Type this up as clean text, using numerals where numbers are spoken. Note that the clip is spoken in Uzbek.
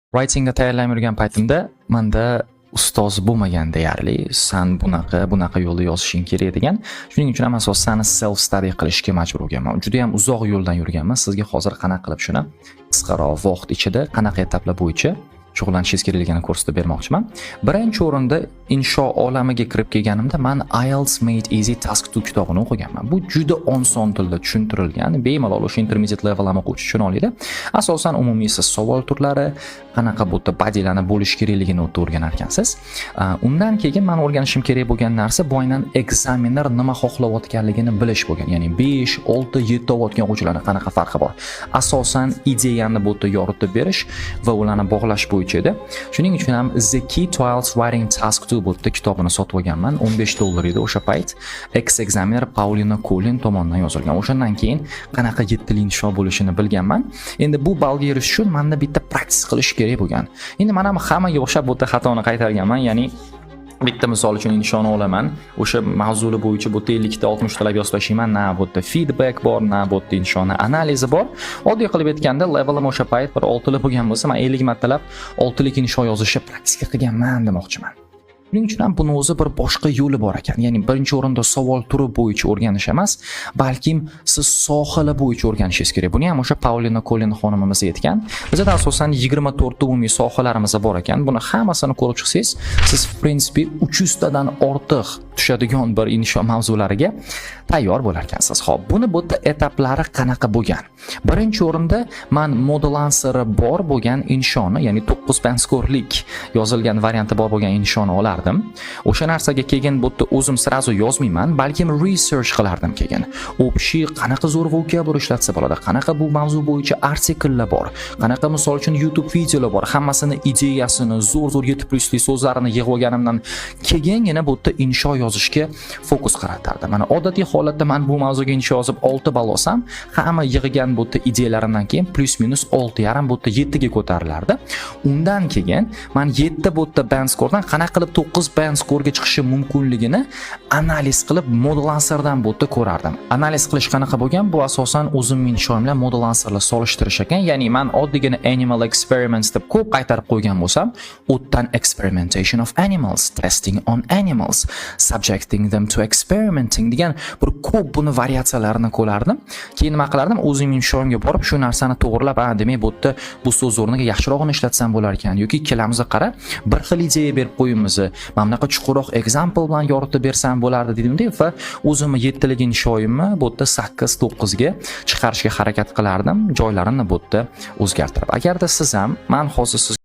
Writingga tayyorlanib yurgan paytimda menda ustoz bo'lmagan deyarli. Sen bunaqa yo'lda yozishing kerak degan. Shuning uchun ham asosan self study qilishga majbur bo'lganman. Juda ham uzoq yo'ldan yurganman. Sizga hozir qanaqa qilib shuni qisqaroq vaqt ichida qanaqa etaplar bo'yicha shug'ullanishingiz kerakligini ko'rsatib bermoqchiman. Birinchi o'rinda insho olamiga kirib kelganimda men IELTS Made Easy Task 2 kitobini o'qiganman. Bu juda oson tilda tushuntirilgan, bemalol o'sha intermediate level ham o'quvchi tushuna oladi. Asosan umumiy siz savol turlari, qanaqa bo'lsa bodylarni bo'lish kerakligini o'rganar ekansiz. Undan keyin men o'rganishim kerak bo'lgan narsa bu aynan ekzamenlar nima xohlayotganligini bilish bo'lgan. Ya'ni 5, 6, 7 olayotgan o'quvchilarning qanaqa farqi bor. Asosan ideyani bo'lsa yoritib berish va ularni bog'lash bo'yicha edi. Shuning uchun ham The Key to IELTS Writing Task 2 bo'lsa kitobini sotib olganman. $15 edi o'sha payt. Ex-examiner Paulina Collin tomonidan yozilgan. O'shandan keyin qanaqa 7 til insho bo'lishini bilganman. Endi bu balga erishish uchun menda bitta praktis qilish kerak bo'lgan. Endi men ham hammaga o'xshab bo'lsa xatoni qaytarganman, ya'ni bitta misol uchun inshoni olaman. O'sha mavzuli bo'yicha bu 50 ta 60 talab yozib tashlayman. Na bu yerda feedback bor, na bu yerda inshoni analizi bor. Oddiy qilib aytganda, levelim o'sha payt bir 6 lik bo'lgan bo'lsa, men 50 martalab 6 lik insho yozishni praktika qilganman demoqchiman. Shuning uchun ham buni o'zi bir boshqa yo'li bor ekan. Ya'ni birinchi o'rinda savol turi bo'yicha o'rganish emas, balkim siz sohali bo'yicha o'rganishingiz kerak. Buni ham o'sha Paulina Collin xonimimiz aytgan. Bizda asosan 24 ta umumiy sohalarimiz bor ekan. Buni hammasini ko'rib chiqsangiz, siz в принципе 300 tadan ortiq tushadigan bir insho mavzulariga tayyor bo'lar ekansiz. Xo'p, buni bu etaplari qanaqa bo'lgan? Birinchi o'rinda men model answeri bor bo'lgan inshoni, ya'ni 9 panskorlik yozilgan varianti bor bo'lgan inshoni olardim. O'sha narsaga keyin bu yerda o'zim sirazu yozmayman, balkim research qilardim keyin. Общий qanaqa zo'r vokabulär ishlatsa bo'ladi, qanaqa bu mavzu bo'yicha artikellar bor, qanaqa misol uchun YouTube videolar bor, hammasini ideyasini, zo'r 7+lik so'zlarini yig'ib olganimdan keyingina bu yerda insho yozishga fokus qaratardim. Mana odatiy holatda men bu mavzuga insho yozib 6 ball olsam, hamma yig'gan bu yerda ideyalarimdan keyin plus minus 6,5 bu yerda 7 ga ko'tarilardi. Undan keyin men 7 bu yerda band scoredan qanaqa qilib 9 band score'ga chiqishi mumkinligini analiz qilib model answerdan bu yerda ko'rardim. Analiz qilish qanaqa bo'lgan? Bu asosan o'zim inshoim bilan model answerlar solishtirish ekan. Ya'ni men oddiygina animal experiments deb ko'p qaytarib qo'ygan bo'lsam, o'tdan experimentation of animals, testing on animals, subjecting them to experimenting degan bir ko'p buni variatsiyalarini ko'rardim. Keyin nima qilardim? O'zim inshoimga borib shu narsani to'g'rilab, demak bu yerda bu so'z o'rniga yaxshirog'ini ishlatsam bo'lar ekan yoki ikkalamizga qara bir xil ideya berib qo'yimiz. Mana bunaqa chuqurroq example bilan yoritib bersam bo'lardi dedimda va o'zimni 7 lik inshoimni bu yerda 8-9 ga chiqarishga harakat qilardim, joylarini bu yerda o'zgartirib. Agarda siz ham men hozir